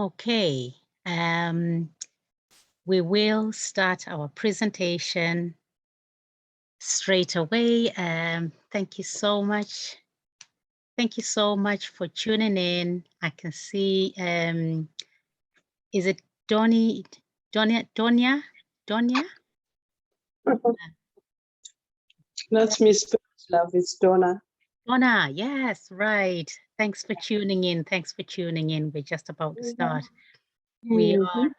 Okay, we will start our presentation straight away. Thank you so much. Thank you so much for tuning in. I can see, is it Donia? That's Miss Love, it's Donna. Donna, yes, right. Thanks for tuning in. Thanks for tuning in. We're just about to start. We are.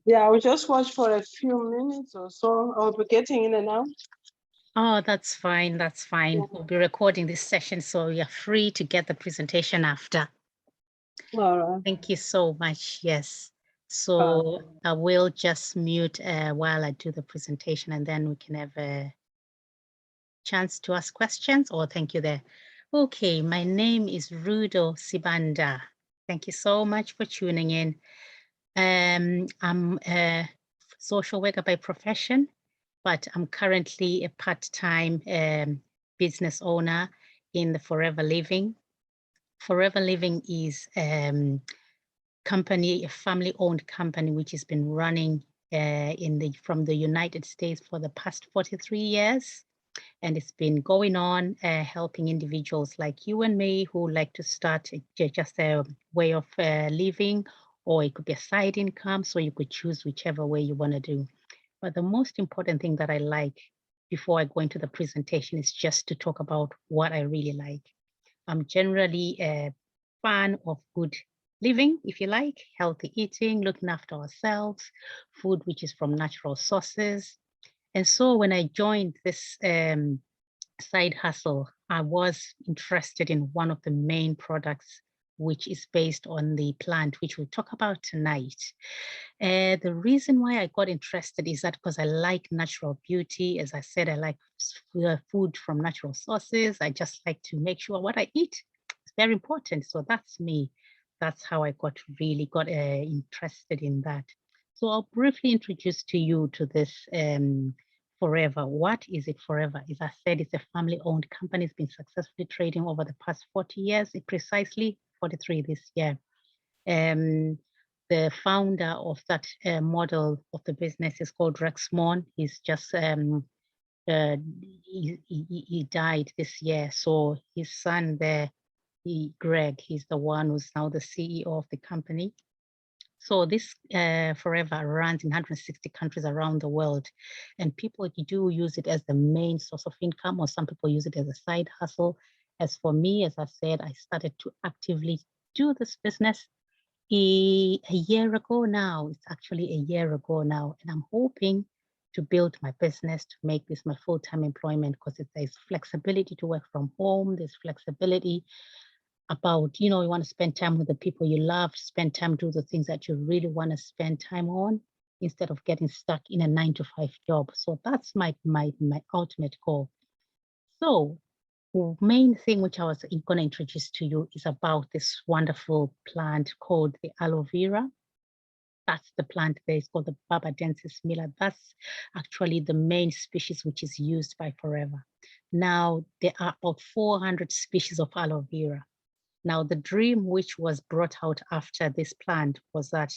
Yeah, I will just watch for a few minutes or so. I'll be getting in and out. Oh, that's fine. That's fine. Yeah. We'll be recording this session, so you're free to get the presentation after. All right. Thank you so much. Yes. So I will just mute while I do the presentation, and then we can have a chance to ask questions. Or thank you there. Okay, my name is Rudo Sibanda. Thank you so much for tuning in. I'm a social worker by profession, but I'm currently a part-time business owner in the Forever Living. Forever Living is company, a family-owned company, which has been running from the United States for the past 43 years. And it's been going on helping individuals like you and me who like to start just a way of living, or it could be a side income, so you could choose whichever way you want to do. But the most important thing that I like before I go into the presentation is just to talk about what I really like. I'm generally a fan of good living, if you like, healthy eating, looking after ourselves, food which is from natural sources. And so when I joined this side hustle, I was interested in one of the main products, which is based on the plant, which we'll talk about tonight. The reason why I got interested is that because I like natural beauty. As I said, I like food from natural sources. I just like to make sure what I eat is very important. So that's me. That's how I really got interested in that. So I'll briefly introduce to you to this Forever. What is it, Forever? As I said, it's a family-owned company. It's been successfully trading over the past 40 years, precisely 43 this year. The founder of that model of the business is called Rex Mon. He's just, he died this year. So his son there, Greg, he's the one who's now the CEO of the company. So this Forever runs in 160 countries around the world, and people do use it as the main source of income, or some people use it as a side hustle. As for me, as I said, I started to actively do this business a year ago now. It's actually a year ago now, and I'm hoping to build my business, to make this my full-time employment, because there's flexibility to work from home. There's flexibility about, you want to spend time with the people you love, spend time do the things that you really want to spend time on, instead of getting stuck in a 9-to-5 job. So that's my ultimate goal. So the main thing which I was going to introduce to you is about this wonderful plant called the aloe vera. That's the plant there. It's called the Barbadensis miller. That's actually the main species which is used by Forever. Now, there are about 400 species of aloe vera. Now, the dream which was brought out after this plant was that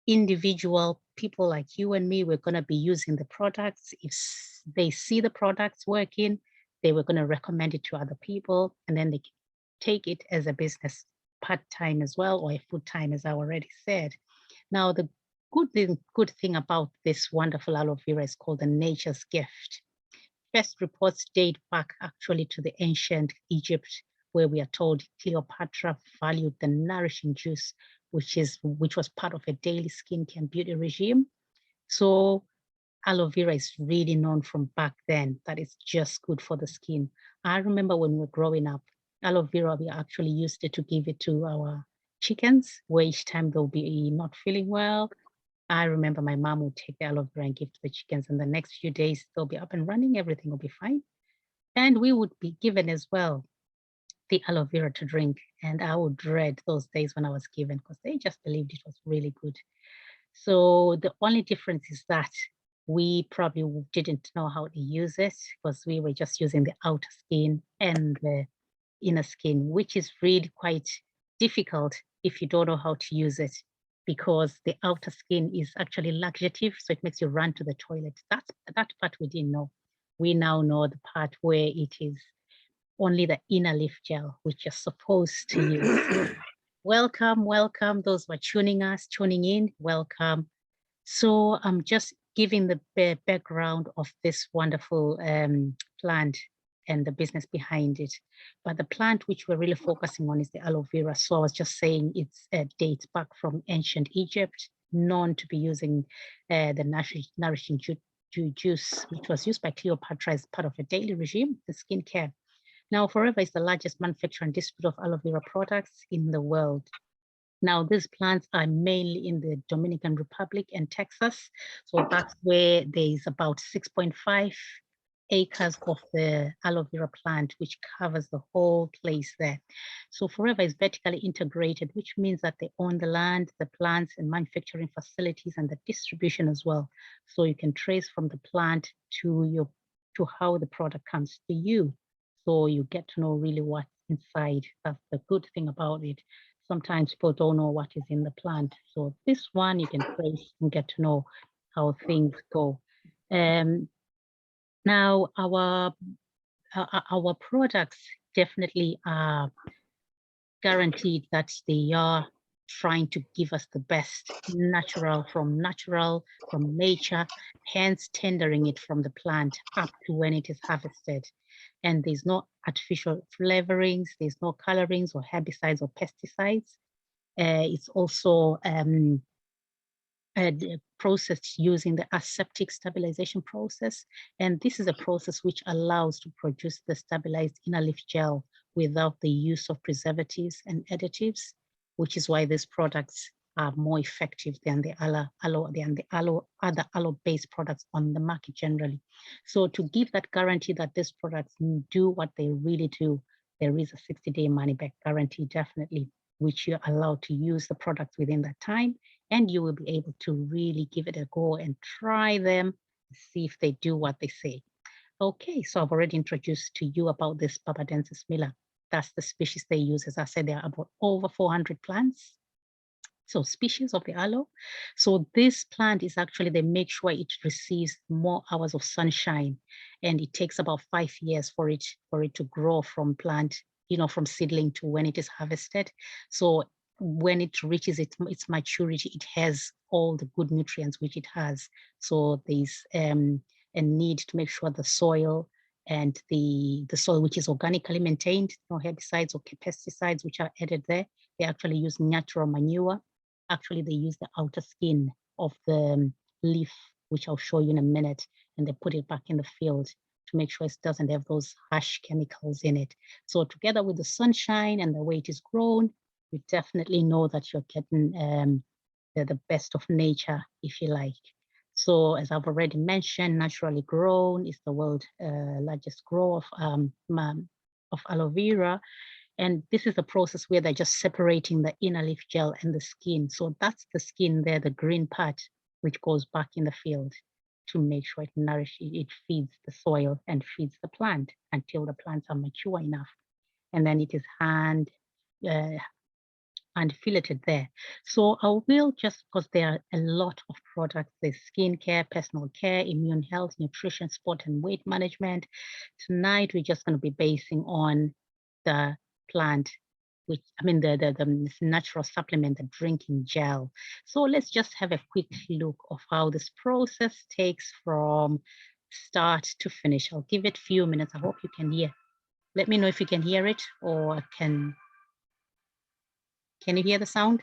individual people like you and me were going to be using the products. If they see the products working, they were going to recommend it to other people, and then they take it as a business part-time as well, or a full-time, as I already said. Now, the good thing about this wonderful aloe vera is called the nature's gift. First reports date back actually to the ancient Egypt, where we are told Cleopatra valued the nourishing juice, which was part of a daily skincare and beauty regime. So aloe vera is really known from back then that it's just good for the skin. I remember when we were growing up, aloe vera, we actually used it to give it to our chickens, where each time they'll be not feeling well. I remember my mom would take the aloe vera and give to the chickens, and the next few days they'll be up and running, everything will be fine. And we would be given as well the aloe vera to drink. And I would dread those days when I was given, because they just believed it was really good. So the only difference is that we probably didn't know how to use it, because we were just using the outer skin and the inner skin, which is really quite difficult if you don't know how to use it, because the outer skin is actually laxative, so it makes you run to the toilet. That part we didn't know. We now know the part where it is only the inner leaf gel, which you're supposed to use. Welcome, welcome, those who are tuning in, welcome. So I'm just giving the background of this wonderful plant and the business behind it. But the plant which we're really focusing on is the aloe vera. So I was just saying it's dates back from ancient Egypt, known to be using the nourishing juice, which was used by Cleopatra as part of a daily regime, the skincare. Now, Forever is the largest manufacturer and distributor of aloe vera products in the world. Now, these plants are mainly in the Dominican Republic and Texas. So that's where there is about 6.5 acres of the aloe vera plant, which covers the whole place there. So Forever is vertically integrated, which means that they own the land, the plants and manufacturing facilities and the distribution as well. So you can trace from the plant to how the product comes to you. So you get to know really what's inside. That's the good thing about it. Sometimes people don't know what is in the plant. So this one you can trace and get to know how things go. Now our products definitely are guaranteed that they are trying to give us the best natural from nature, hence tendering it from the plant up to when it is harvested. And there's no artificial flavorings, there's no colorings or herbicides or pesticides. It's also processed using the aseptic stabilization process. And this is a process which allows to produce the stabilized inner leaf gel without the use of preservatives and additives, which is why these products are more effective than the other aloe-based products on the market generally. So to give that guarantee that these products do what they really do, there is a 60-day money-back guarantee, definitely, which you're allowed to use the products within that time, and you will be able to really give it a go and try them, see if they do what they say. Okay, so I've already introduced to you about this Barbadensis miller. That's the species they use. As I said, there are about over 400 plants. So species of the aloe. So this plant is actually, they make sure it receives more hours of sunshine, and it takes about 5 years for it to grow from plant, from seedling to when it is harvested. So when it reaches its maturity, it has all the good nutrients which it has. So there's a need to make sure the soil and the soil which is organically maintained, no herbicides or pesticides which are added there. They actually use natural manure. Actually, they use the outer skin of the leaf, which I'll show you in a minute, and they put it back in the field to make sure it doesn't have those harsh chemicals in it. So together with the sunshine and the way it is grown, you definitely know that you're getting the best of nature, if you like. So as I've already mentioned, naturally grown is the world's largest grower of aloe vera. And this is the process where they're just separating the inner leaf gel and the skin. So that's the skin there, the green part, which goes back in the field to make sure it feeds the soil and feeds the plant until the plants are mature enough. And then it is hand filleted there. So I will, just because there are a lot of products, there's skincare, personal care, immune health, nutrition, sport and weight management. Tonight, we're just going to be basing on the plant, which, the natural supplement, the drinking gel. So let's just have a quick look of how this process takes from start to finish. I'll give it a few minutes. I hope you can hear. Let me know if you can hear it, or can you hear the sound?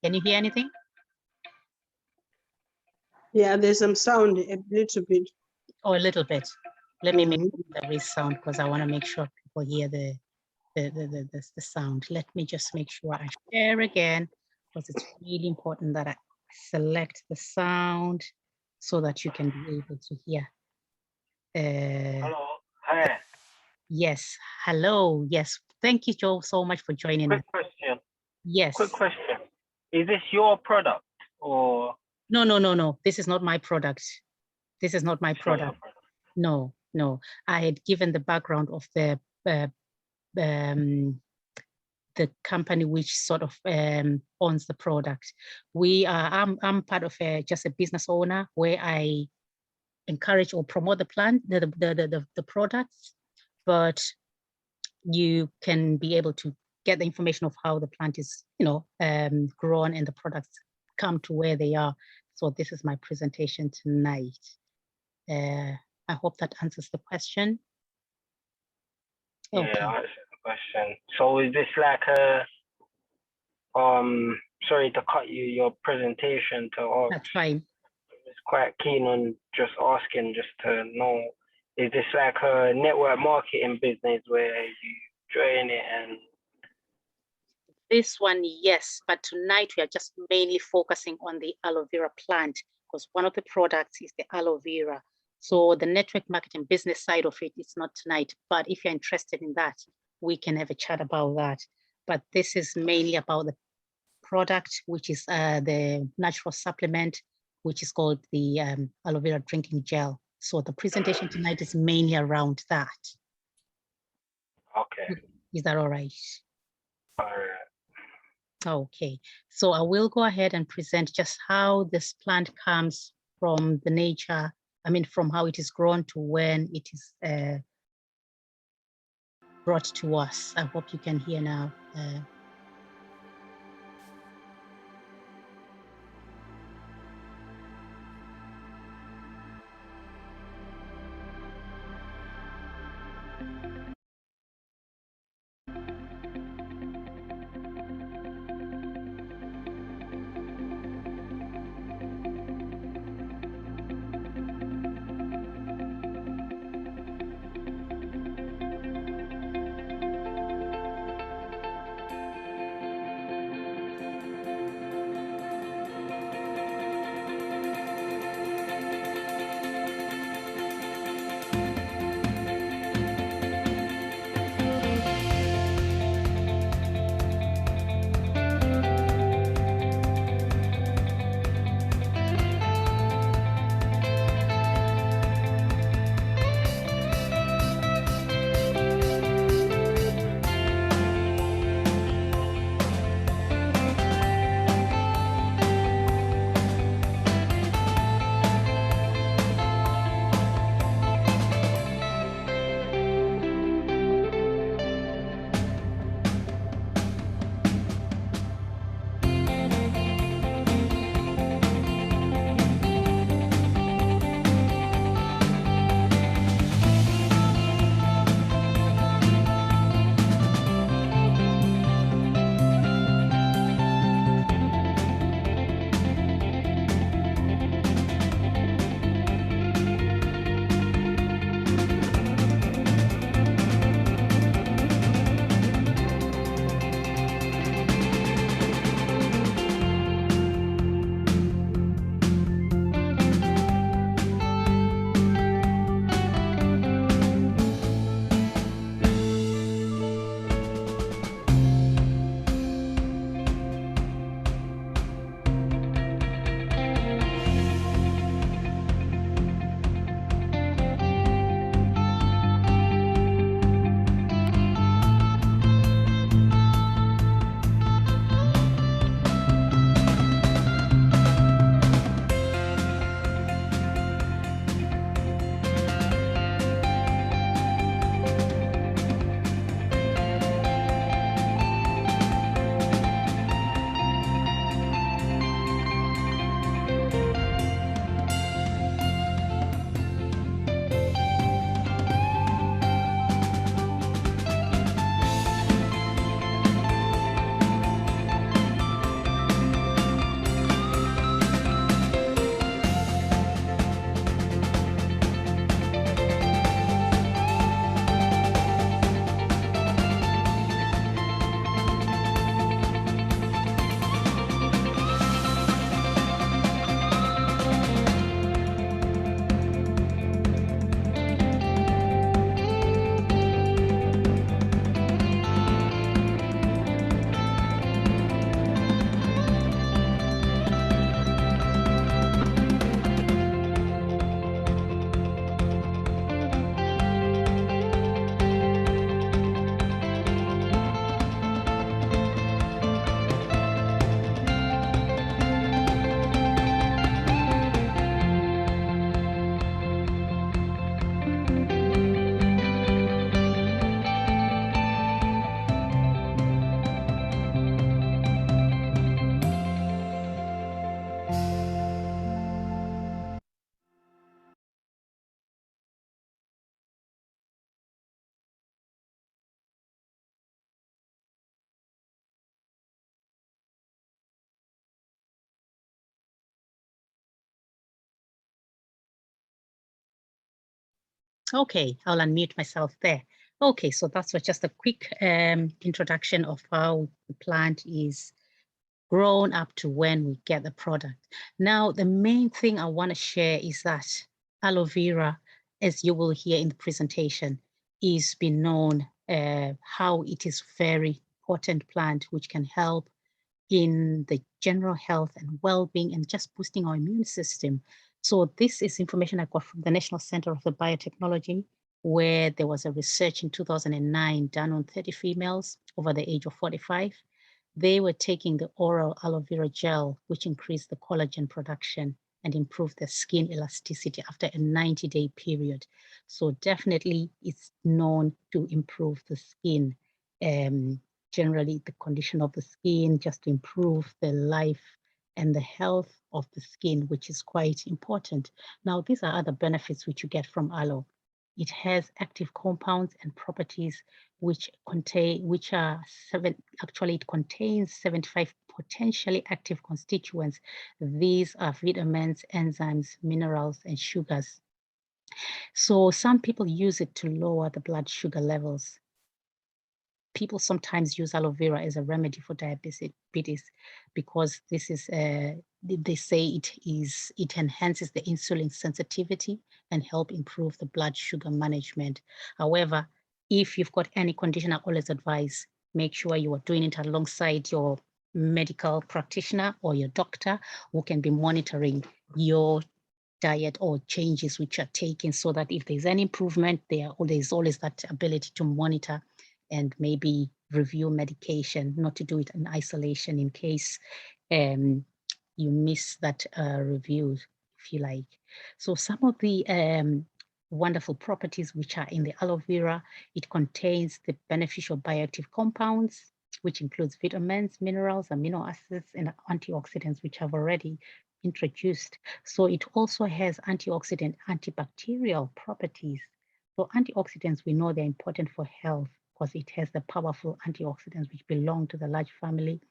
Can you hear anything? Yeah, there's some sound a little bit. Oh, a little bit. Let me make there is sound, because I want to make sure people hear the sound. Let me just make sure I share again, because it's really important that I select the sound so that you can be able to hear. Hello. Hi. Yes. Hello. Yes. Thank you, Joe, so much for joining us. Quick question. Yes. Quick question. Is this your product or? No. This is not my product. This is not my It's not your product. product. No. I had given the background of the company which sort of owns the product. I'm part of just a business owner where I encourage or promote the plant, the products, but you can be able to get the information of how the plant is, grown and the products come to where they are. So this is my presentation tonight. I hope that answers the question. Yeah, Okay. that's the question. So is this like sorry to cut you, your presentation to ask. That's fine. I was quite keen on just asking, just to know, is this like a network marketing business where you join it and? This one, yes, but tonight we are just mainly focusing on the aloe vera plant because one of the products is the aloe vera. So the network marketing business side of it is not tonight, but if you're interested in that, we can have a chat about that. But this is mainly about the product, which is the natural supplement, which is called the aloe vera drinking gel. So the presentation tonight is mainly around that. Okay. Is that all right? All right. Okay, so I will go ahead and present just how this plant comes from the nature, from how it is grown to when it is brought to us. I hope you can hear now. Okay, I'll unmute myself there. Okay, so that's just a quick introduction of how the plant is grown up to when we get the product. Now, the main thing I want to share is that aloe vera, as you will hear in the presentation, is been known how it is very potent plant which can help in the general health and well-being and just boosting our immune system. So this is information I got from the National Center of the Biotechnology, where there was a research in 2009 done on 30 females over the age of 45. They were taking the oral aloe vera gel, which increased the collagen production and improved their skin elasticity after a 90-day period. So definitely it's known to improve the skin, generally the condition of the skin, just to improve the life and the health of the skin, which is quite important. Now, these are other benefits which you get from aloe. It has active compounds and properties which it contains 75 potentially active constituents. These are vitamins, enzymes, minerals, and sugars. So some people use it to lower the blood sugar levels. People sometimes use aloe vera as a remedy for diabetes because this is, they say it enhances the insulin sensitivity and help improve the blood sugar management. However, if you've got any condition, I always advise, make sure you are doing it alongside your medical practitioner or your doctor who can be monitoring your diet or changes which are taken, so that if there's any improvement, there's always that ability to monitor and maybe review medication, not to do it in isolation in case you miss that review, if you like. So some of the wonderful properties which are in the aloe vera, it contains the beneficial bioactive compounds, which includes vitamins, minerals, amino acids, and antioxidants, which I've already introduced. So it also has antioxidant, antibacterial properties. So antioxidants, we know they're important for health because it has the powerful antioxidants which belong to the large family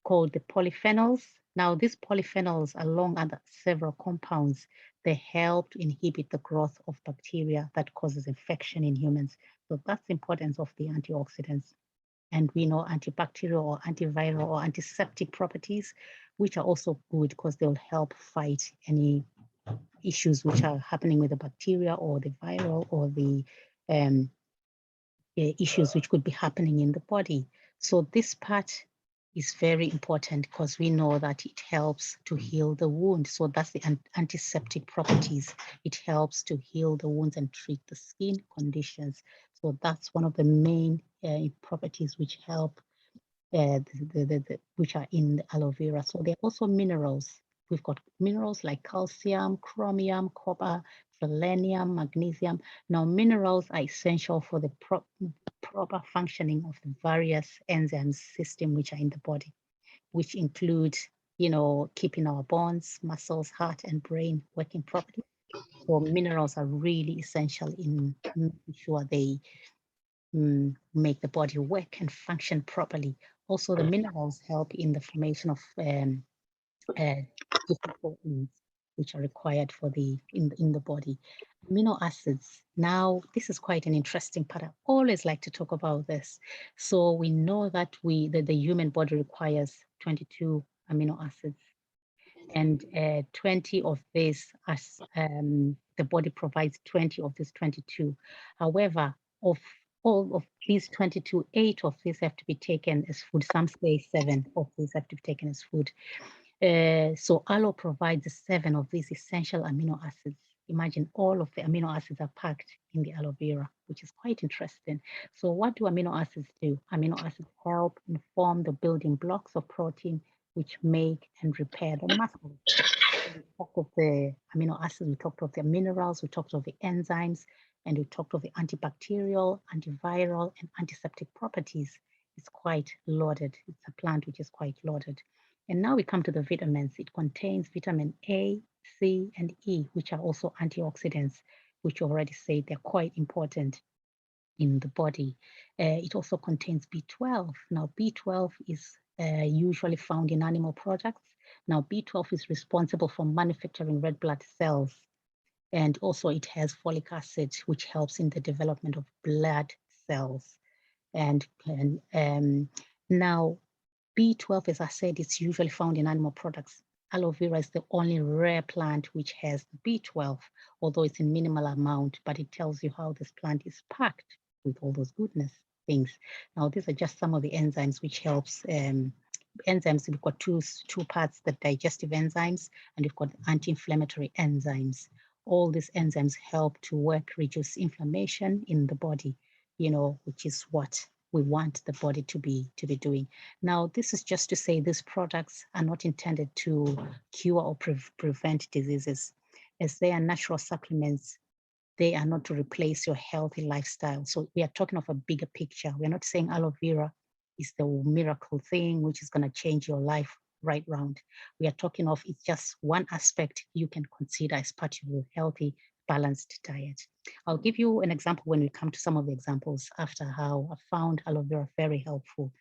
called the polyphenols. Now, these polyphenols, along with several compounds, they help to inhibit the growth of bacteria that causes infection in humans. So that's the importance of the antioxidants. And we know antibacterial or antiviral or antiseptic properties, which are also good because they'll help fight any issues which are happening with the bacteria or the viral or the issues which could be happening in the body. So this part is very important because we know that it helps to heal the wound. So that's the antiseptic properties. It helps to heal the wounds and treat the skin conditions. So that's one of the main properties which help, which are in the aloe vera. So there are also minerals. We've got minerals like calcium, chromium, copper, selenium, magnesium. Now, minerals are essential for the proper functioning of the various enzyme system which are in the body, which include, keeping our bones, muscles, heart, and brain working properly. So minerals are really essential in making sure they make the body work and function properly. Also, the minerals help in the formation of different proteins which are required for in the body. Amino acids. Now, this is quite an interesting part. I always like to talk about this. So we know that the human body requires 22 amino acids, and 20 of these, the body provides 20 of these 22. However, of all of these 22, 8 of these have to be taken as food. Some say 7 of these have to be taken as food. So aloe provides 7 of these essential amino acids. Imagine all of the amino acids are packed in the aloe vera, which is quite interesting. So what do amino acids do? Amino acids help form the building blocks of protein, which make and repair the muscles. We talked of the amino acids, we talked of the minerals, we talked of the enzymes, and we talked of the antibacterial, antiviral, and antiseptic properties. It's quite loaded. It's a plant which is quite loaded. And now we come to the vitamins. It contains vitamin A, C, and E, which are also antioxidants, which you already said they're quite important in the body. It also contains B12. Now, B12 is usually found in animal products. Now, B12 is responsible for manufacturing red blood cells. And also it has folic acid, which helps in the development of blood cells. And now B12, as I said, it's usually found in animal products. Aloe vera is the only rare plant which has B12, although it's in minimal amount, but it tells you how this plant is packed with all those goodness things. Now, these are just some of the enzymes which helps. Enzymes, we've got two parts, the digestive enzymes, and we've got anti-inflammatory enzymes. All these enzymes help to work, reduce inflammation in the body, which is what we want the body to be doing. Now, this is just to say these products are not intended to cure or prevent diseases. As they are natural supplements, they are not to replace your healthy lifestyle. So we are talking of a bigger picture. We're not saying aloe vera is the miracle thing which is going to change your life right round. We are talking of it's just one aspect you can consider as part of your healthy, balanced diet. I'll give you an example when we come to some of the examples after how I found aloe vera very helpful.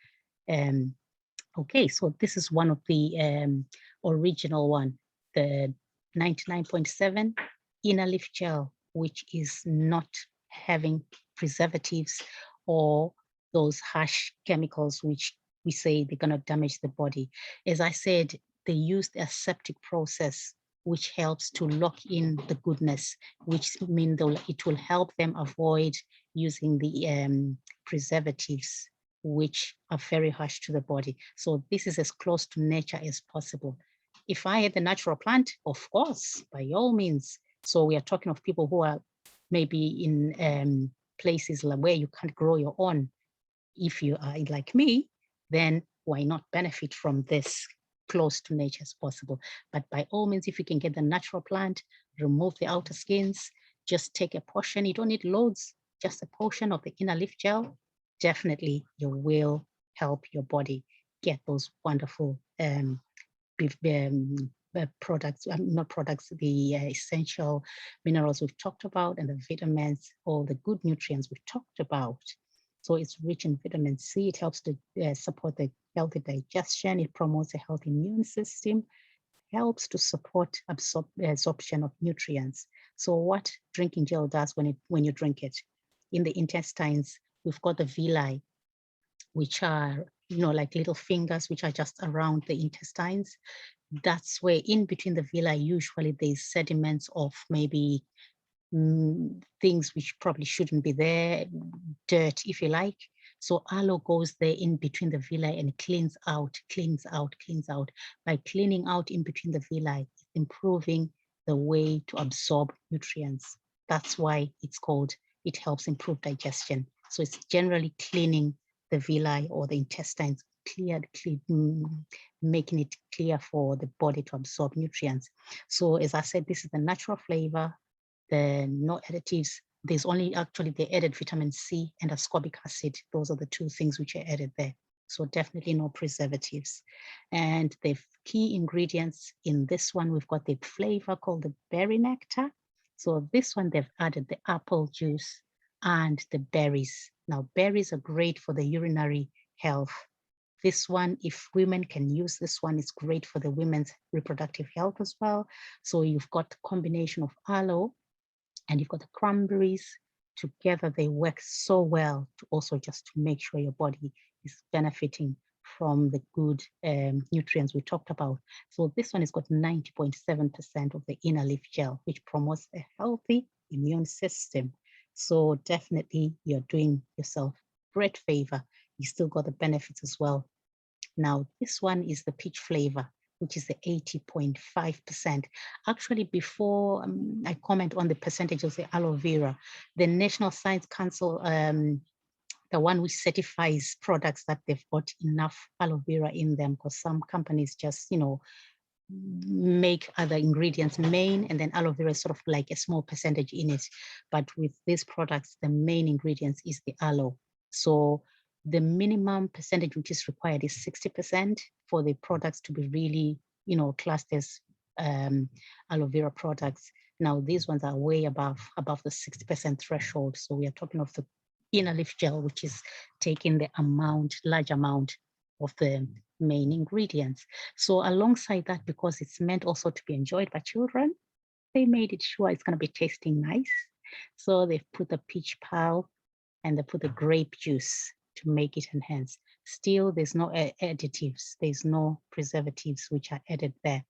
Okay, so this is one of the original one, the 99.7 inner leaf gel, which is not having preservatives or those harsh chemicals which we say they're going to damage the body. As I said, they used a aseptic process which helps to lock in the goodness, which means it will help them avoid using the preservatives, which are very harsh to the body. So this is as close to nature as possible. If I had the natural plant, of course, by all means. So we are talking of people who are maybe in places where you can't grow your own. If you are like me, then why not benefit from this close to nature as possible? But by all means, if you can get the natural plant, remove the outer skins, just take a portion. You don't need loads, just a portion of the inner leaf gel. Definitely you will help your body get those wonderful products, not products, the essential minerals we've talked about, and the vitamins, all the good nutrients we've talked about. So it's rich in vitamin C. It helps to support the healthy digestion. It promotes a healthy immune system, helps to support absorption of nutrients. So what drinking gel does when you drink it, in the intestines, we've got the villi, which are, like little fingers, which are just around the intestines. That's where in between the villi, usually there's sediments of maybe things which probably shouldn't be there, dirt, if you like. So aloe goes there in between the villi and cleans out. By cleaning out in between the villi, improving the way to absorb nutrients. That's why it's called, it helps improve digestion. So it's generally cleaning the villi or the intestines, making it clear for the body to absorb nutrients. So as I said, this is the natural flavor, the no additives. There's only actually the added vitamin C and ascorbic acid. Those are the two things which are added there. So definitely no preservatives. And the key ingredients in this one, we've got the flavor called the berry nectar. So this one, they've added the apple juice and the berries. Now, berries are great for the urinary health. This one, if women can use this one, it's great for the women's reproductive health as well. So you've got the combination of aloe and you've got the cranberries. Together, they work so well to also just to make sure your body is benefiting from the good nutrients we talked about. So this one has got 90.7% of the inner leaf gel, which promotes a healthy immune system. So definitely you're doing yourself great favor. You still got the benefits as well. Now, this one is the peach flavor, which is the 80.5%. Actually, before I comment on the percentage of the aloe vera, the National Science Council, the one which certifies products that they've got enough aloe vera in them, because some companies just, make other ingredients main, and then aloe vera is sort of like a small percentage in it. But with these products, the main ingredients is the aloe. So the minimum percentage which is required is 60% for the products to be really, classed as aloe vera products. Now, these ones are way above the 60% threshold. So we are talking of the inner leaf gel, which is taking the large amount of the main ingredients. So alongside that, because it's meant also to be enjoyed by children, they made it sure it's going to be tasting nice. So they've put the peach pulp and they put the grape juice to make it enhance. Still, there's no additives. There's no preservatives which are added there.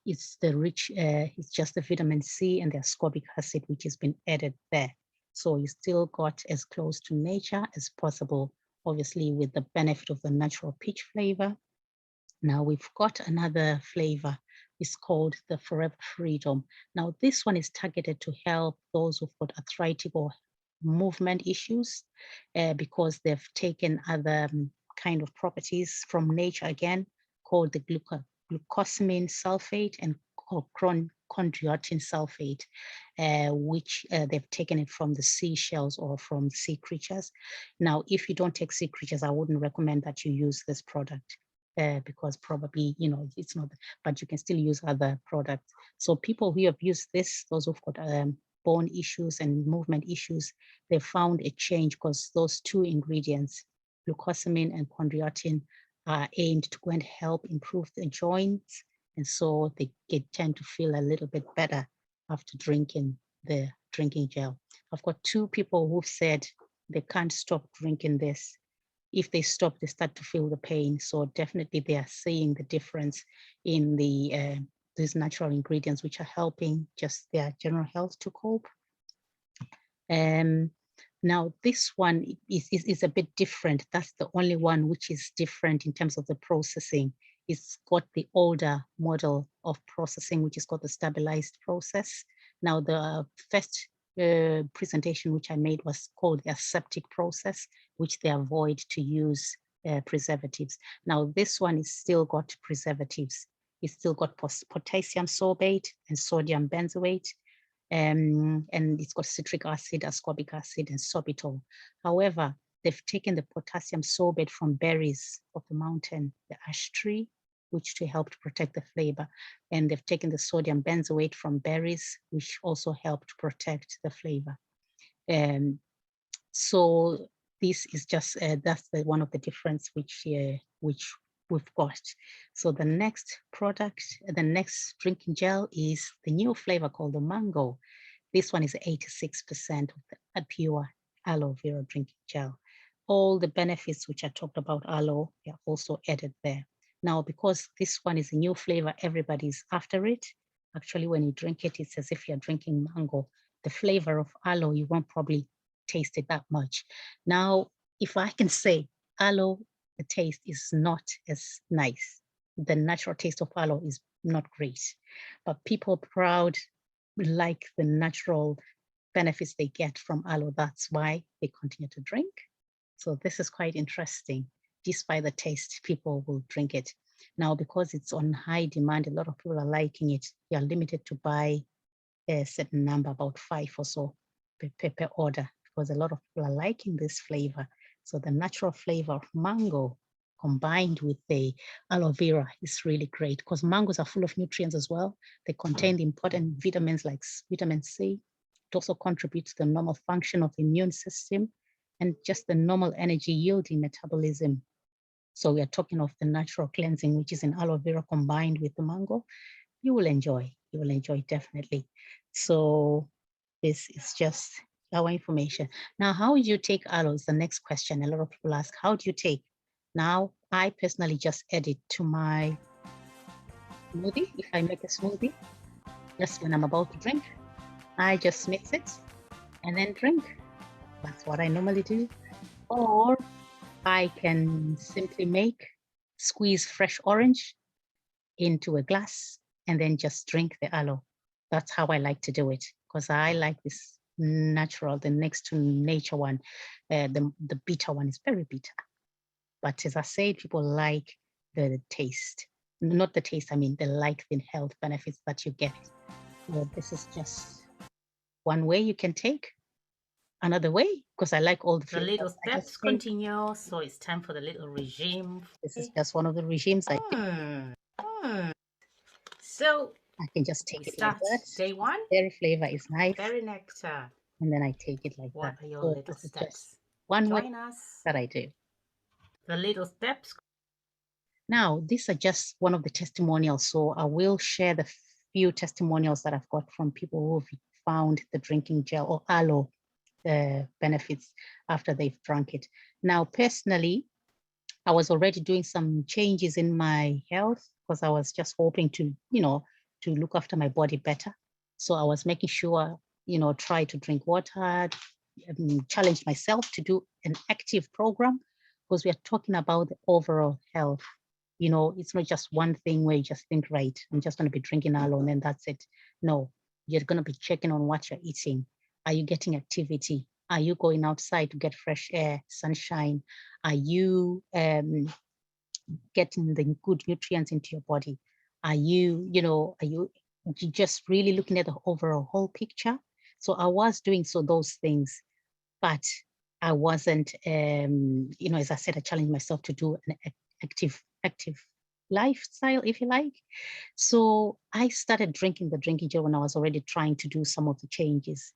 It's the rich, it's just the vitamin C and the ascorbic acid which has been added there. So you still got as close to nature as possible, obviously with the benefit of the natural peach flavor. Now we've got another flavor. It's called the Forever Freedom. Now this one is targeted to help those who've got arthritic or movement issues because they've taken other kind of properties from nature again, called the glucosamine sulfate and chondroitin sulfate, which they've taken it from the seashells or from sea creatures. Now, if you don't take sea creatures, I wouldn't recommend that you use this product. Because probably, you know, it's not, but you can still use other products. So people who have used this, those who've got bone issues and movement issues, they found a change because those two ingredients, glucosamine and chondroitin, are aimed to go and help improve the joints. And so they tend to feel a little bit better after drinking the drinking gel. I've got two people who've said they can't stop drinking this. If they stop, they start to feel the pain. So definitely they are seeing the difference in the these natural ingredients, which are helping just their general health to cope. Now this one is a bit different. That's the only one which is different in terms of the processing. It's got the older model of processing, which is called the stabilized process. Now the first presentation which I made was called the aseptic process, which they avoid to use preservatives. Now this one is still got preservatives. It's still got potassium sorbate and sodium benzoate, and it's got citric acid, ascorbic acid, and sorbitol. However, they've taken the potassium sorbate from berries of the mountain, the ash tree, which to help to protect the flavor. And they've taken the sodium benzoate from berries, which also help to protect the flavor. So this is just, that's one of the difference which we've got. So the next product, the next drinking gel is the new flavor called the mango. This one is 86% of the pure aloe vera drinking gel. All the benefits which I talked about aloe are also added there. Now, because this one is a new flavor, everybody's after it. Actually, when you drink it, it's as if you're drinking mango. The flavor of aloe, you won't probably taste it that much. Now, if I can say aloe, the taste is not as nice. The natural taste of aloe is not great, but people proud like the natural benefits they get from aloe. That's why they continue to drink. So this is quite interesting. Despite the taste, people will drink it. Now, because it's on high demand, a lot of people are liking it. You're limited to buy a certain number, about 5 or so per order, because a lot of people are liking this flavor. So the natural flavor of mango combined with the aloe vera is really great, because mangoes are full of nutrients as well. They contain the important vitamins like vitamin C. It also contributes to the normal function of the immune system and just the normal energy yielding metabolism. So we are talking of the natural cleansing, which is in aloe vera combined with the mango. You will enjoy definitely. So this is just our information. Now, how do you take aloe is the next question. A lot of people ask, how do you take? Now, I personally just add it to my smoothie. If I make a smoothie, just when I'm about to drink, I just mix it and then drink. That's what I normally do. Or I can simply squeeze fresh orange into a glass and then just drink the aloe. That's how I like to do it, because I like this natural, the next to nature one. The bitter one is very bitter. But as I said, people like the taste. Not the taste, I mean, they like the health benefits that you get. So this is just one way you can take. Another way, because I like all the The little steps continue, so it's time for the little regime. This is just one of the regimes I do. So I can just take we it like start that. day one. Berry flavor is nice. Berry nectar. And then I take it like What that. are your So little this is steps? just one way Join us. that I do. The little steps. Now, these are just one of the testimonials. So I will share the few testimonials that I've got from people who've found the drinking gel or aloe benefits after they've drunk it. Now, personally, I was already doing some changes in my health because I was just hoping to, to look after my body better. So I was making sure, try to drink water, challenge myself to do an active program because we are talking about the overall health. It's not just one thing where you just think, right, I'm just going to be drinking aloe and then that's it. No, you're going to be checking on what you're eating. Are you getting activity? Are you going outside to get fresh air, sunshine? Are you getting the good nutrients into your body? Are you just really looking at the overall whole picture? So I was doing those things, but I wasn't, as I said, I challenged myself to do an active lifestyle, if you like. So I started drinking the drinking gel when I was already trying to do some of the changes.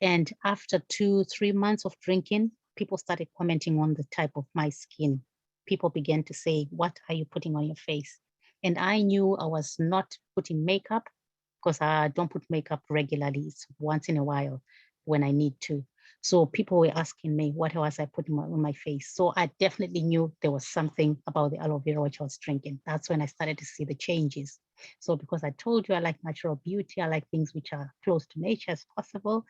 And after 2-3 months of drinking, people started commenting on the type of my skin. People began to say, what are you putting on your face? And I knew I was not putting makeup because I don't put makeup regularly. It's once in a while when I need to. So people were asking me, what was I putting on my face? So I definitely knew there was something about the aloe vera which I was drinking. That's when I started to see the changes. So because I told you I like natural beauty, I like things which are close to nature as possible,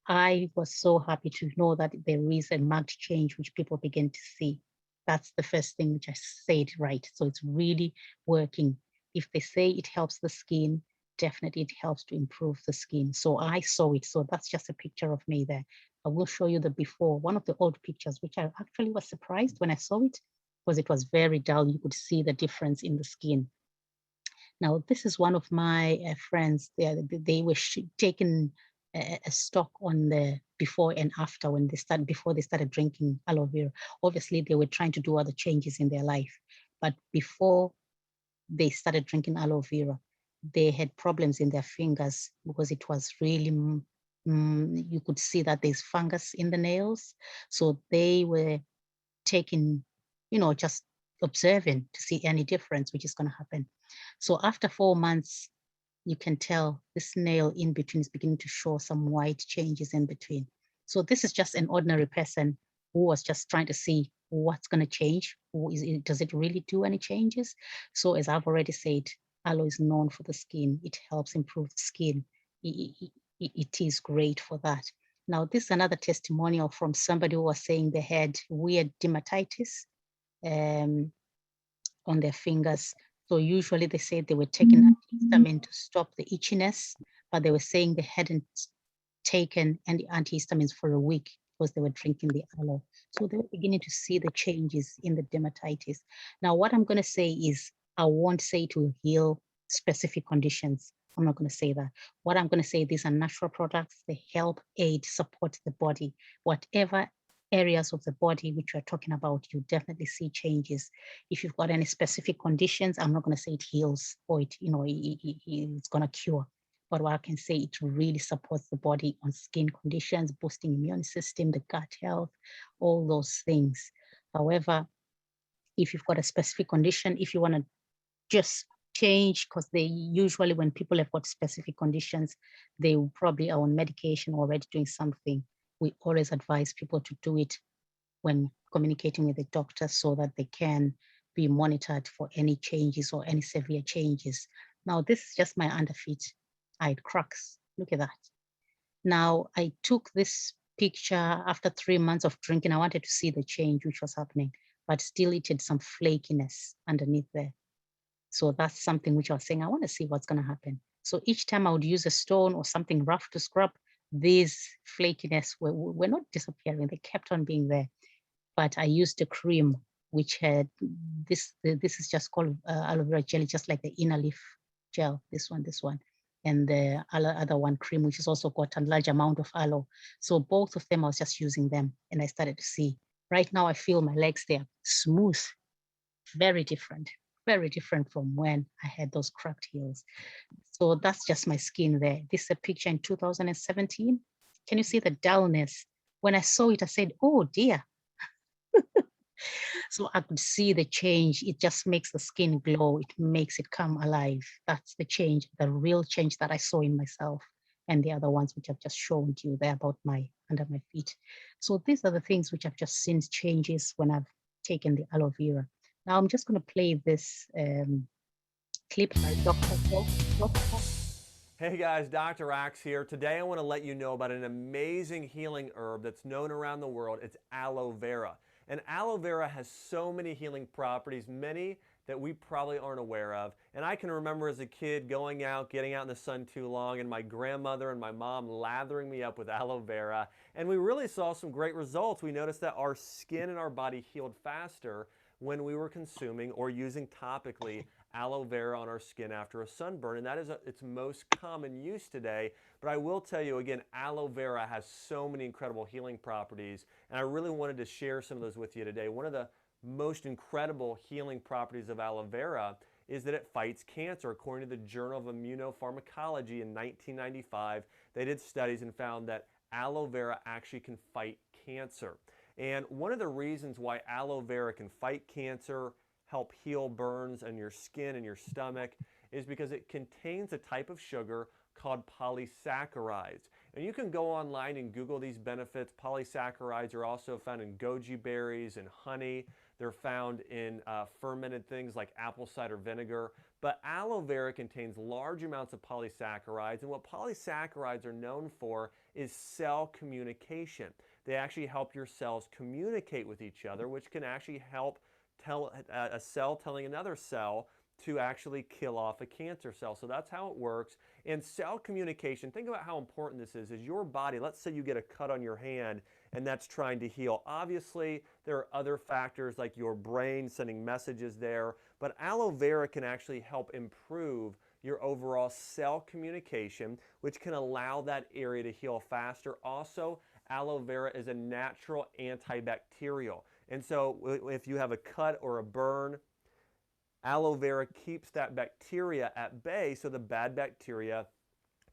I was so happy to know that there is a marked change which people begin to see. That's the first thing which I said, right. So it's really working. If they say it helps the skin, definitely it helps to improve the skin. So I saw it. So that's just a picture of me there. I will show you the before, one of the old pictures, which I actually was surprised when I saw it because it was very dull. You could see the difference in the skin. Now, this is one of my friends. They were taking a stock on the before and after before they started drinking aloe vera. Obviously, they were trying to do other changes in their life, but before they started drinking aloe vera, they had problems in their fingers because it was really, you could see that there's fungus in the nails. So they were taking, just observing to see any difference, which is going to happen. So after 4 months, you can tell this nail in between is beginning to show some white changes in between. So this is just an ordinary person who was just trying to see what's going to change. Does it really do any changes? So as I've already said, aloe is known for the skin. It helps improve the skin. It is great for that. Now, this is another testimonial from somebody who was saying they had weird dermatitis on their fingers. So usually they said they were taking antihistamine to stop the itchiness, but they were saying they hadn't taken any antihistamines for a week because they were drinking the aloe. So they were beginning to see the changes in the dermatitis. Now, what I'm going to say is I won't say to heal specific conditions. I'm not going to say that. What I'm going to say, these are natural products. They help, aid, support the body. Whatever areas of the body which we're talking about, you definitely see changes. If you've got any specific conditions, I'm not going to say it heals or it's going to cure. But what I can say, it really supports the body on skin conditions, boosting immune system, the gut health, all those things. However, if you've got a specific condition, if you want to just change, because they usually, when people have got specific conditions, they probably are on medication or already doing something. We always advise people to do it when communicating with the doctor so that they can be monitored for any changes or any severe changes. Now, this is just my underfeet. I had cracks. Look at that. Now, I took this picture after 3 months of drinking. I wanted to see the change which was happening, but still it had some flakiness underneath there. So that's something which I was saying, I want to see what's going to happen. So each time I would use a stone or something rough to scrub, these flakiness were not disappearing. They kept on being there. But I used a cream which had this is just called aloe vera jelly, just like the inner leaf gel, this one, and the other one cream, which has also got a large amount of aloe. So both of them, I was just using them and I started to see. Right now I feel my legs, they are smooth, very different from when I had those cracked heels. So that's just my skin there. This is a picture in 2017. Can you see the dullness? When I saw it, I said, oh dear. So I could see the change. It just makes the skin glow. It makes it come alive. That's the change, the real change that I saw in myself. And the other ones which I've just shown to you, they're about under my feet. So these are the things which I've just seen changes when I've taken the aloe vera. Now I'm just going to play this clip by Dr. Hey guys, Dr. Axe here. Today I want to let you know about an amazing healing herb that's known around the world. It's aloe vera. And aloe vera has so many healing properties, many that we probably aren't aware of. And I can remember as a kid going out, getting out in the sun too long, and my grandmother and my mom lathering me up with aloe vera. And we really saw some great results. We noticed that our skin and our body healed faster when we were consuming or using topically aloe vera on our skin after a sunburn, and that is its most common use today. But I will tell you again, aloe vera has so many incredible healing properties, and I really wanted to share some of those with you today. One of the most incredible healing properties of aloe vera is that it fights cancer. According to the Journal of Immunopharmacology in 1995, they did studies and found that aloe vera actually can fight cancer. And one of the reasons why aloe vera can fight cancer, help heal burns on your skin and your stomach, is because it contains a type of sugar called polysaccharides. And you can go online and Google these benefits. Polysaccharides are also found in goji berries and honey. They're found in fermented things like apple cider vinegar. But aloe vera contains large amounts of polysaccharides, and what polysaccharides are known for is cell communication. They actually help your cells communicate with each other, which can actually help tell a cell telling another cell to actually kill off a cancer cell. So that's how it works. And cell communication, think about how important this is your body, let's say you get a cut on your hand and that's trying to heal. Obviously, there are other factors like your brain sending messages there, but aloe vera can actually help improve your overall cell communication, which can allow that area to heal faster. Also, aloe vera is a natural antibacterial. And so if you have a cut or a burn, aloe vera keeps that bacteria at bay so the bad bacteria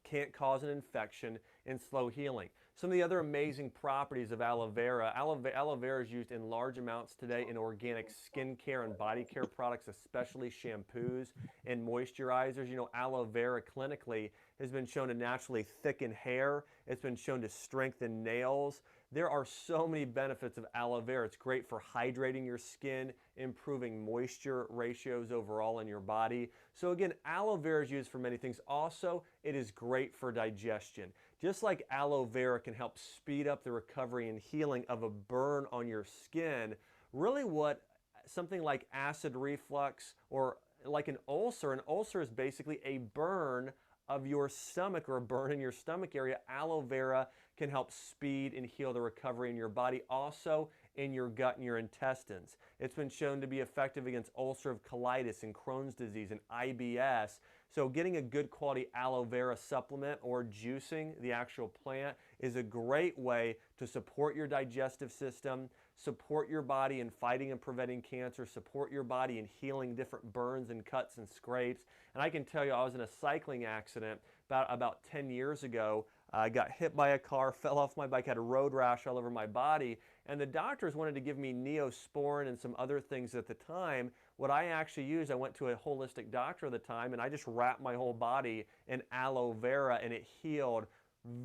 can't cause an infection and slow healing. Some of the other amazing properties of aloe vera. Aloe vera is used in large amounts today in organic skincare and body care products, especially shampoos and moisturizers. You know, aloe vera clinically has been shown to naturally thicken hair. It's been shown to strengthen nails. There are so many benefits of aloe vera. It's great for hydrating your skin, improving moisture ratios overall in your body. So again, aloe vera is used for many things. Also, it is great for digestion. Just like aloe vera can help speed up the recovery and healing of a burn on your skin, really what something like acid reflux or like an ulcer is basically a burn of your stomach or a burn in your stomach area. Aloe vera can help speed and heal the recovery in your body, also in your gut and your intestines. It's been shown to be effective against ulcerative colitis and Crohn's disease and IBS. So getting a good quality aloe vera supplement or juicing the actual plant is a great way to support your digestive system, support your body in fighting and preventing cancer, support your body in healing different burns and cuts and scrapes. And I can tell you, I was in a cycling accident about 10 years ago. I got hit by a car, fell off my bike, had a road rash all over my body, and the doctors wanted to give me Neosporin and some other things at the time. What I actually used, I went to a holistic doctor at the time, and I just wrapped my whole body in aloe vera, and it healed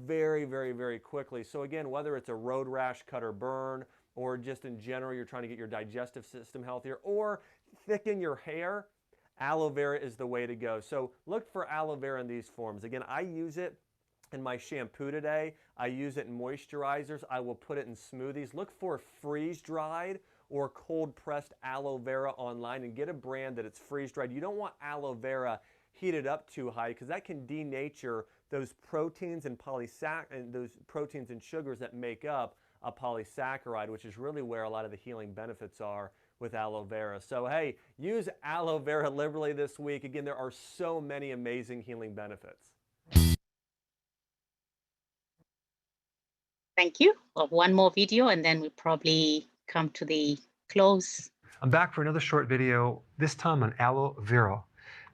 very, very, very quickly. So again, whether it's a road rash, cut, or burn, or just in general you're trying to get your digestive system healthier, or thicken your hair, aloe vera is the way to go. So look for aloe vera in these forms. Again, I use it in my shampoo today. I use it in moisturizers. I will put it in smoothies. Look for freeze-dried or cold-pressed aloe vera online and get a brand that it's freeze-dried. You don't want aloe vera heated up too high because that can denature those proteins and those proteins and sugars that make up a polysaccharide, which is really where a lot of the healing benefits are with aloe vera. So hey, use aloe vera liberally this week. Again, there are so many amazing healing benefits. Thank you. Well, one more video and then we'll probably come to the close. I'm back for another short video, this time on aloe vera.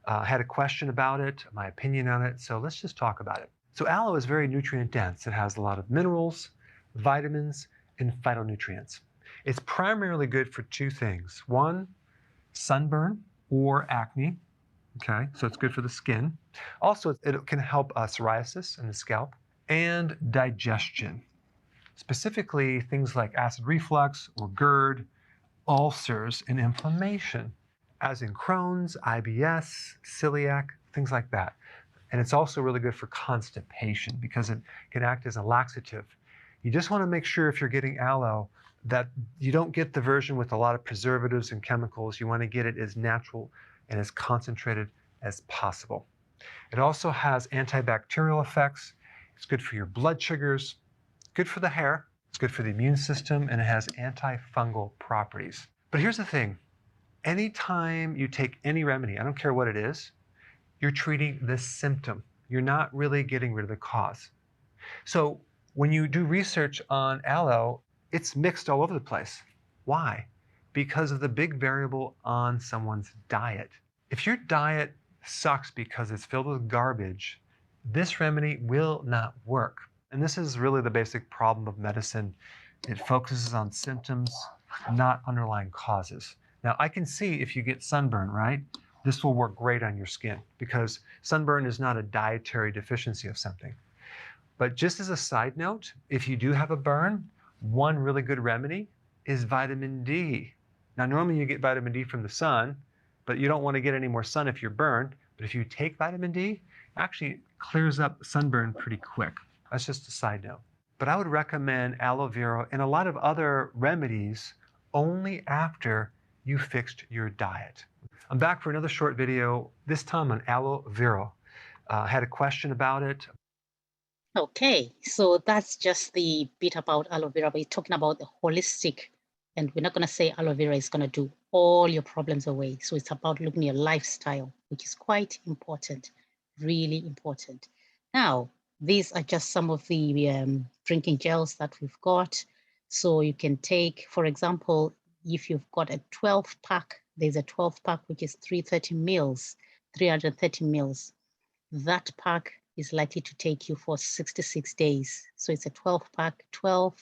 I had a question about it, my opinion on it, so let's just talk about it. So aloe is very nutrient dense. It has a lot of minerals, vitamins, and phytonutrients. It's primarily good for two things. One, sunburn or acne. Okay, so it's good for the skin. Also, it can help psoriasis in the scalp and digestion. Specifically, things like acid reflux or GERD, ulcers, and inflammation, as in Crohn's, IBS, celiac, things like that. And it's also really good for constipation because it can act as a laxative. You just want to make sure if you're getting aloe that you don't get the version with a lot of preservatives and chemicals. You want to get it as natural and as concentrated as possible. It also has antibacterial effects. It's good for your blood sugars, good for the hair, it's good for the immune system, and it has antifungal properties. But here's the thing. Anytime you take any remedy, I don't care what it is, you're treating the symptom. You're not really getting rid of the cause. So when you do research on aloe, it's mixed all over the place. Why? Because of the big variable on someone's diet. If your diet sucks because it's filled with garbage, this remedy will not work. And this is really the basic problem of medicine. It focuses on symptoms, not underlying causes. Now, I can see if you get sunburn, right? This will work great on your skin because sunburn is not a dietary deficiency of something. But just as a side note, if you do have a burn, one really good remedy is vitamin D. Now, normally you get vitamin D from the sun, but you don't want to get any more sun if you're burned. But if you take vitamin D, it actually clears up sunburn pretty quick. That's just a side note. But I would recommend aloe vera and a lot of other remedies only after you fixed your diet. I'm back for another short video, this time on aloe vera. I had a question about it. Okay, so that's just the bit about aloe vera. We're talking about the holistic, and we're not going to say aloe vera is going to do all your problems away. So it's about looking at your lifestyle, which is quite important, really important. Now, these are just some of the drinking gels that we've got. So you can take, for example, if you've got a 12 pack, there's a 12 pack, which is 330 mils, 330 mils. That pack is likely to take you for 66 days. So it's a 12 pack, 12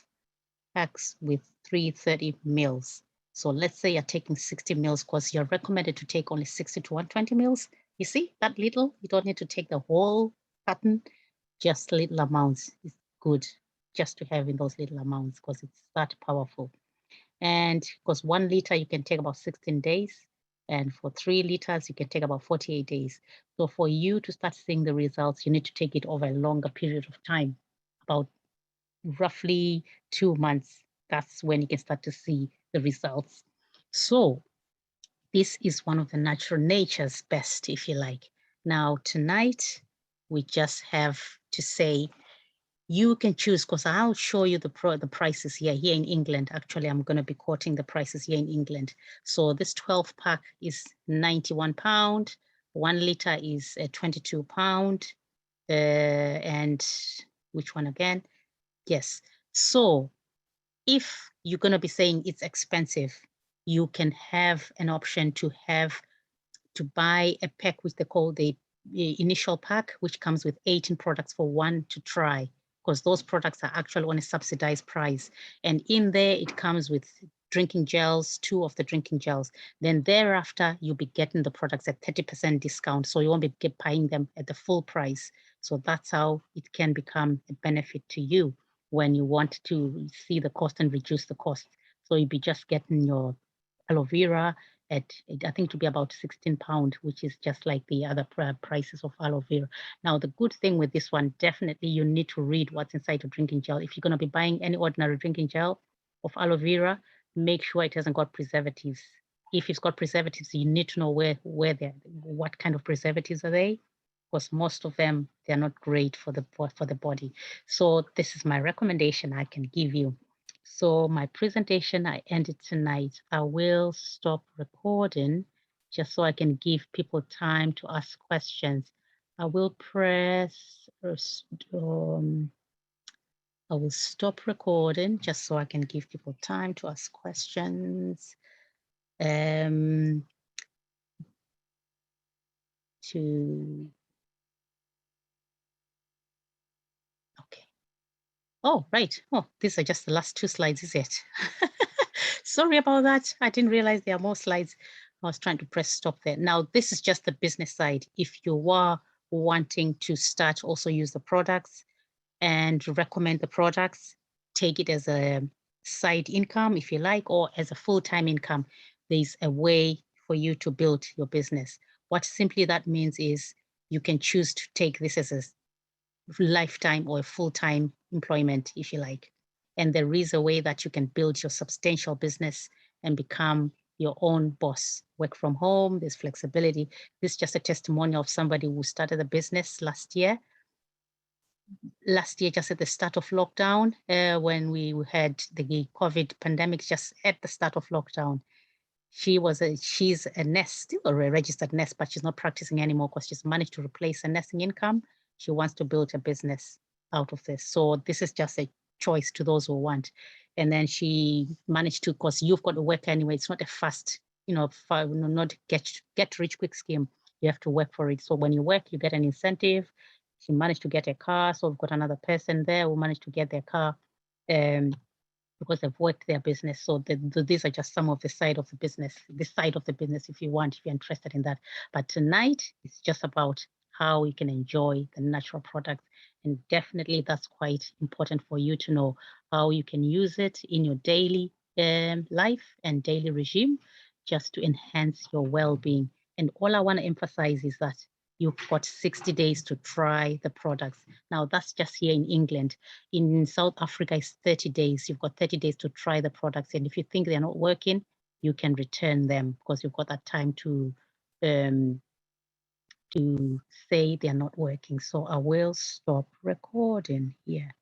packs with 330 mils. So let's say you're taking 60 mils because you're recommended to take only 60 to 120 mils. You see that little? You don't need to take the whole carton, just little amounts is good just to have in those little amounts because it's that powerful. And because 1 liter, you can take about 16 days. And for 3 liters, you can take about 48 days. So for you to start seeing the results, you need to take it over a longer period of time, about roughly 2 months. That's when you can start to see the results. So this is one of the nature's best, if you like. Now, tonight, we just have to say, you can choose, because I'll show you the prices here in England. Actually, I'm going to be quoting the prices here in England. So this 12 pack is £91. 1 liter is £22. And which one again? Yes. So if you're going to be saying it's expensive, you can have an option to buy a pack which they call the initial pack, which comes with 18 products for one to try, because those products are actually on a subsidized price. And in there, it comes with drinking gels, 2 of the drinking gels. Then thereafter, you'll be getting the products at 30% discount. So you won't be buying them at the full price. So that's how it can become a benefit to you when you want to see the cost and reduce the cost. So you'll be just getting your aloe vera at, I think, to be about £16, which is just like the other prices of aloe vera. Now, the good thing with this one, definitely you need to read what's inside a drinking gel. If you're going to be buying any ordinary drinking gel of aloe vera, make sure it hasn't got preservatives. If it's got preservatives, you need to know what kind of preservatives are they, because most of them, they're not great for the body. So this is my recommendation I can give you. So my presentation, I ended tonight. I will stop recording just so I can give people time to ask questions. I will I will stop recording just so I can give people time to ask questions. Okay. Oh, right. Oh, these are just the last 2 slides, is it? Sorry about that. I didn't realize there are more slides. I was trying to press stop there. Now, this is just the business side. If you are wanting to start, also use the products and recommend the products, take it as a side income, if you like, or as a full-time income, there's a way for you to build your business. What simply that means is you can choose to take this as a lifetime or a full-time employment, if you like. And there is a way that you can build your substantial business and become your own boss. Work from home, there's flexibility. This is just a testimonial of somebody who started a business last year, just at the start of lockdown, when we had the COVID pandemic, just at the start of lockdown. She's a nurse, still a registered nurse, but she's not practicing anymore because she's managed to replace her nursing income. She wants to build a business out of this. So this is just a choice to those who want. And then she managed to, because you've got to work anyway. It's not a fast, not get rich quick scheme. You have to work for it. So when you work, you get an incentive. She managed to get a car. So we've got another person there who managed to get their car. Because they've worked their business. So these are just some of the side of the business, if you want, if you're interested in that. But tonight, it's just about how you can enjoy the natural products. And definitely that's quite important for you to know how you can use it in your daily life and daily regime, just to enhance your well-being. And all I want to emphasize is that you've got 60 days to try the products. Now, that's just here in England. In South Africa, it's 30 days. You've got 30 days to try the products. And if you think they're not working, you can return them because you've got that time to say they're not working. So I will stop recording here.